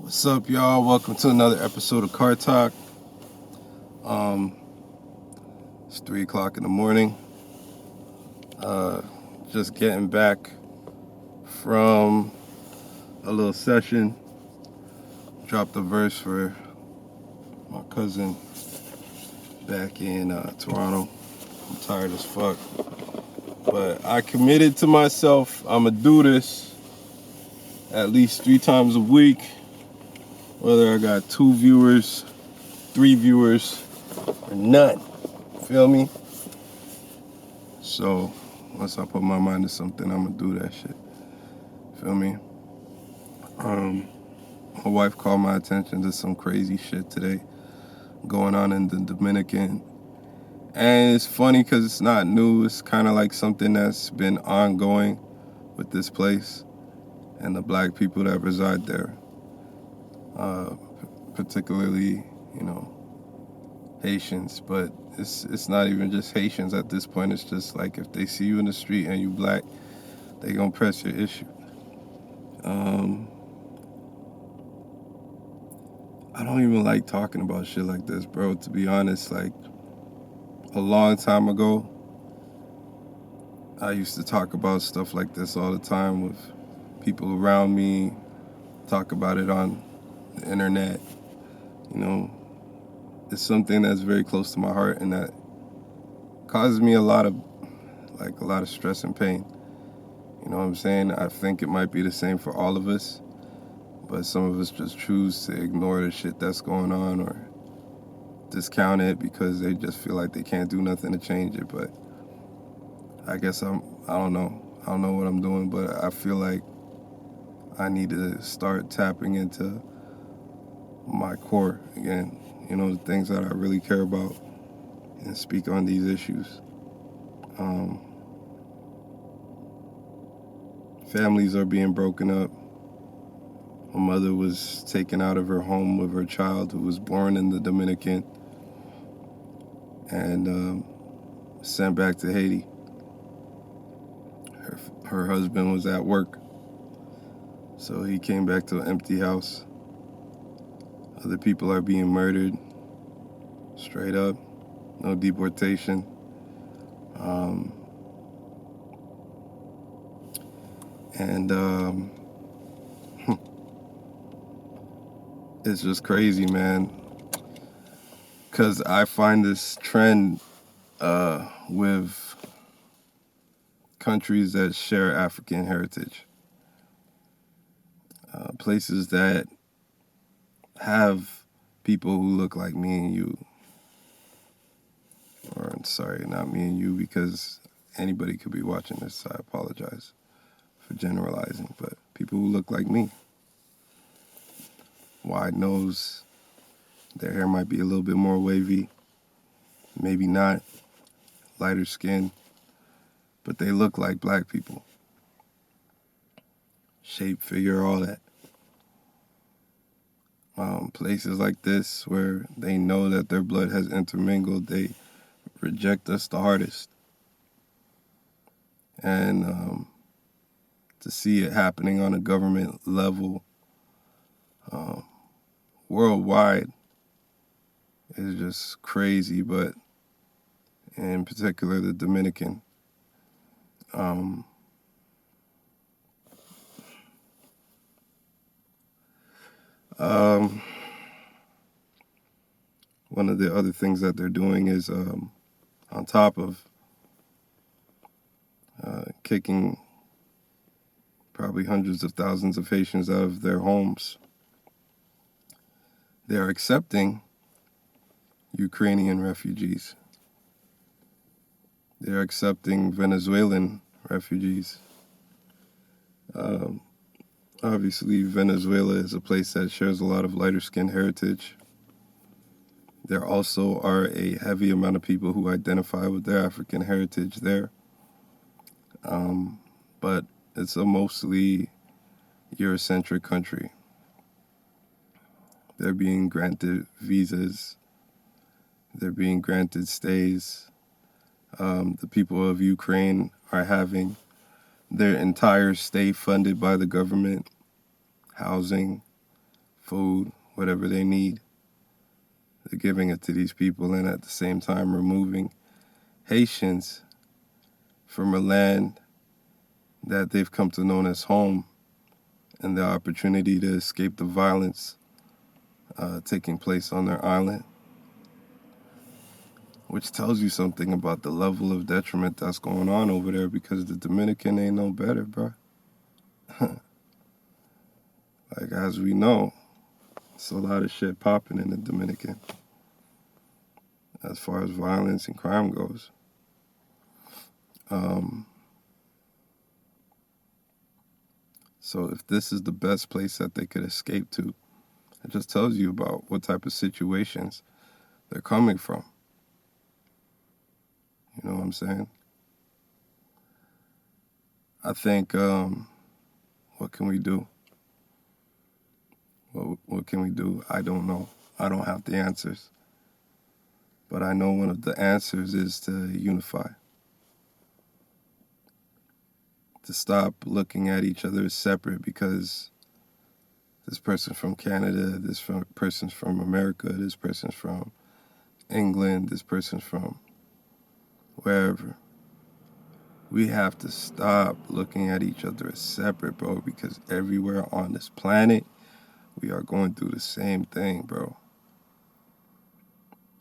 What's up, y'all? Welcome to another episode of Car Talk. It's 3 o'clock in the morning. Just getting back from a little session. Dropped a verse for my cousin back in Toronto. I'm tired as fuck. But I committed to myself, I'm going to do this at least 3 times a week. Whether I got 2 viewers, 3 viewers, or none. Feel me? So, once I put my mind to something, I'm gonna do that shit. Feel me? My wife called my attention to some crazy shit today going on in the Dominican. And it's funny because it's not new. It's kind of like something that's been ongoing with this place and the black people that reside there. Particularly, Haitians, but it's not even just Haitians at this point. It's just like if they see you in the street and you black, they gonna press your issue. I don't even like talking about shit like this, bro. To be honest, like a long time ago, I used to talk about stuff like this all the time with people around me, talk about it on the internet. It's something that's very close to my heart and that causes me a lot of stress and pain. You know what I'm saying? I think it might be the same for all of us, but some of us just choose to ignore the shit that's going on or discount it because they just feel like they can't do nothing to change it. But I guess I don't know what I'm doing, but I feel like I need to start tapping into my core again, the things that I really care about and speak on these issues. Families are being broken up. My mother was taken out of her home with her child who was born in the Dominican and sent back to Haiti. Her husband was at work, so he came back to an empty house. Other people are being murdered, straight up, no deportation. It's just crazy, man, because I find this trend with countries that share African heritage, places that have people who look like me and you, or sorry, not me and you, because anybody could be watching this, so I apologize for generalizing, but people who look like me. Wide nose, their hair might be a little bit more wavy, maybe not, lighter skin, but they look like black people. Shape, figure, all that. Places like this where they know that their blood has intermingled, they reject us the hardest. And to see it happening on a government level worldwide is just crazy, but in particular the Dominican. One of the other things that they're doing is on top of kicking probably hundreds of thousands of Haitians out of their homes, they're accepting Ukrainian refugees. They're accepting Venezuelan refugees. Obviously, Venezuela is a place that shares a lot of lighter-skinned heritage. There also are a heavy amount of people who identify with their African heritage there. But it's a mostly Eurocentric country. They're being granted visas. They're being granted stays. The people of Ukraine are having their entire stay funded by the government. Housing, food, whatever they need. They're giving it to these people and at the same time removing Haitians from a land that they've come to know as home and the opportunity to escape the violence taking place on their island, which tells you something about the level of detriment that's going on over there, because the Dominican ain't no better, bro. Like, as we know, it's a lot of shit popping in the Dominican as far as violence and crime goes. So if this is the best place that they could escape to, it just tells you about what type of situations they're coming from. You know what I'm saying? I think, what can we do? What can we do? I don't know. I don't have the answers. But I know one of the answers is to unify. To stop looking at each other as separate because this person's from Canada, this person's from America, this person's from England, this person's from wherever. We have to stop looking at each other as separate, bro, because everywhere on this planet, we are going through the same thing, bro.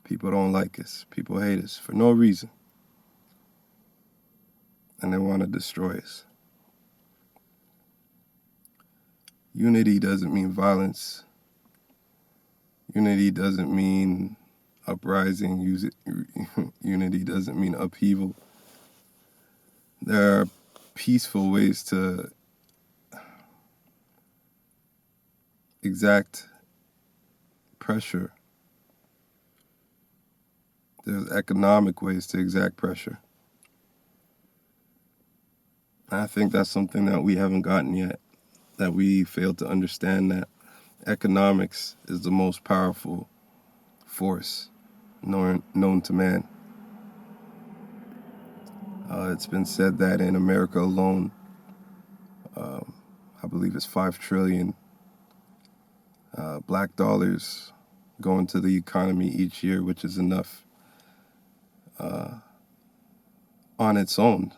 People don't like us. People hate us for no reason. And they want to destroy us. Unity doesn't mean violence. Unity doesn't mean uprising. Unity doesn't mean upheaval. There are peaceful ways to exact pressure. There's economic ways to exact pressure. And I think that's something that we haven't gotten yet, that we fail to understand, that economics is the most powerful force known to man. It's been said that in America alone, I believe it's 5 trillion black dollars go into the economy each year, which is enough on its own,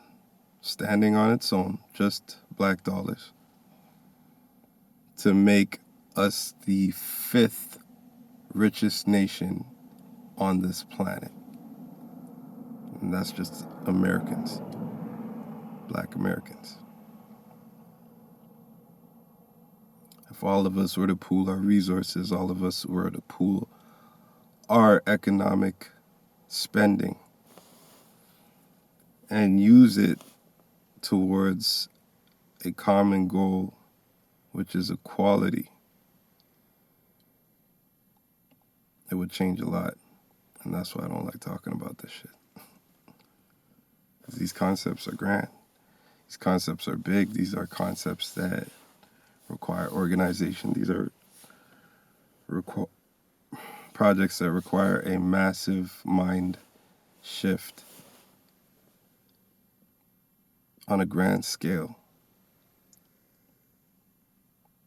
standing on its own, just black dollars, to make us the 5th richest nation on this planet. And that's just Americans, black Americans. If all of us were to pool our resources, all of us were to pool our economic spending and use it towards a common goal, which is equality, it would change a lot. And that's why I don't like talking about this shit. Because these concepts are grand. These concepts are big. These are concepts that require organization. These are projects that require a massive mind shift on a grand scale.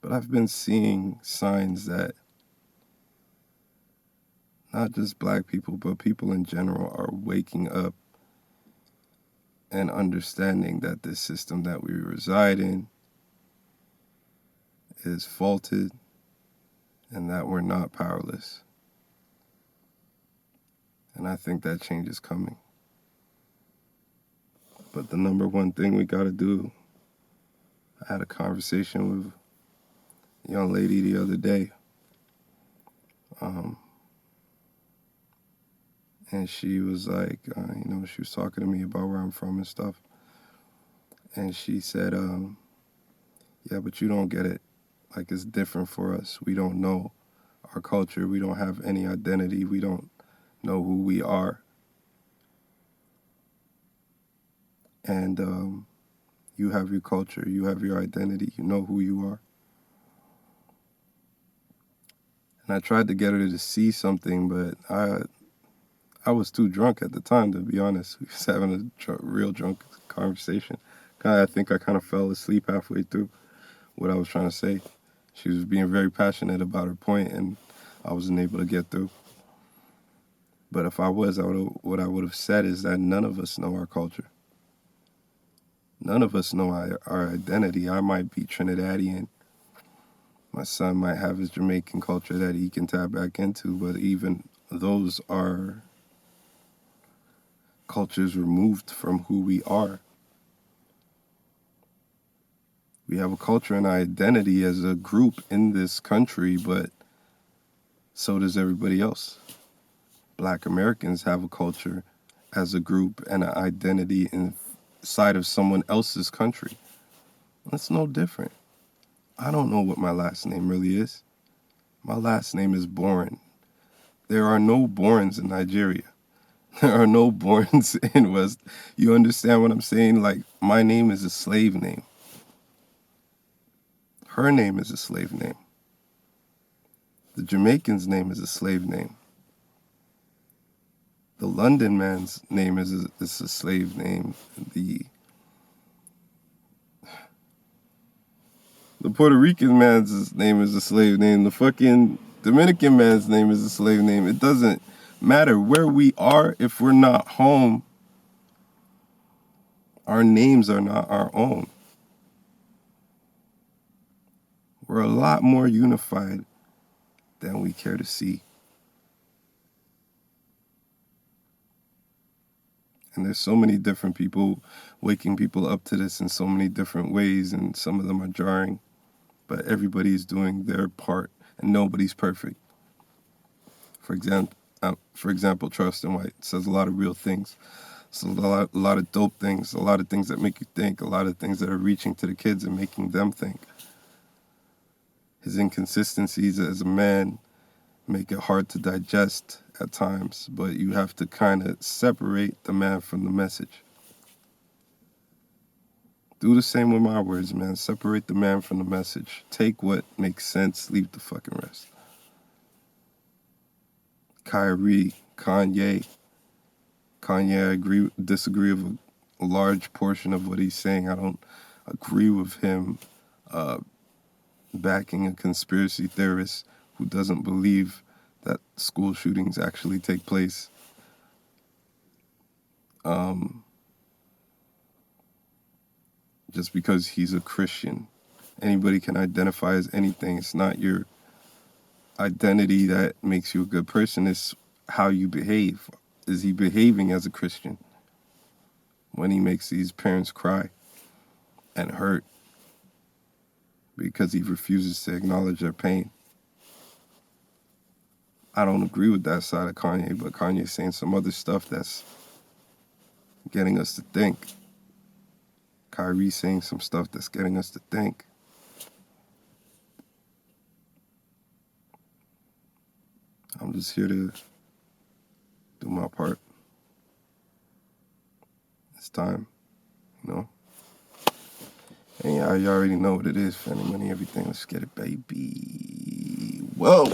But I've been seeing signs that not just black people, but people in general are waking up and understanding that this system that we reside in is faulted and that we're not powerless. And I think that change is coming. But the number one thing we gotta do, I had a conversation with a young lady the other day. And she was like, she was talking to me about where I'm from and stuff. And she said, yeah, but you don't get it. Like, it's different for us. We don't know our culture. We don't have any identity. We don't know who we are. And you have your culture. You have your identity. You know who you are. And I tried to get her to see something, but I was too drunk at the time, to be honest. We was having a real drunk conversation. I think I kind of fell asleep halfway through what I was trying to say. She was being very passionate about her point, and I wasn't able to get through. But if I was, what I would have said is that none of us know our culture. None of us know our identity. I might be Trinidadian. My son might have his Jamaican culture that he can tap back into, but even those are cultures removed from who we are. We have a culture and identity as a group in this country, but so does everybody else. Black Americans have a culture as a group and an identity inside of someone else's country. That's no different. I don't know what my last name really is. My last name is Boren. There are no Borens in Nigeria. There are no Borens in West. You understand what I'm saying? Like, my name is a slave name. Her name is a slave name. The Jamaican's name is a slave name. The London man's name is a slave name. The Puerto Rican man's name is a slave name. The fucking Dominican man's name is a slave name. It doesn't matter where we are. If we're not home, our names are not our own. We're a lot more unified than we care to see. And there's so many different people waking people up to this in so many different ways, and some of them are jarring. But everybody's doing their part, and nobody's perfect. For example, Charleston White says a lot of real things. So a lot of dope things, a lot of things that make you think, a lot of things that are reaching to the kids and making them think. His inconsistencies as a man make it hard to digest at times, but you have to kind of separate the man from the message. Do the same with my words, man. Separate the man from the message. Take what makes sense, leave the fucking rest. Kyrie, Kanye, I disagree with a large portion of what he's saying. I don't agree with him backing a conspiracy theorist who doesn't believe that school shootings actually take place. Just because he's a Christian. Anybody can identify as anything. It's not your identity that makes you a good person. It's how you behave. Is he behaving as a Christian when he makes these parents cry and hurt because he refuses to acknowledge their pain? I don't agree with that side of Kanye, but Kanye's saying some other stuff that's getting us to think. Kyrie's saying some stuff that's getting us to think. I'm just here to do my part. It's time, you know? And yeah, you already know what it is. Family, money, everything. Let's get it, baby. Whoa!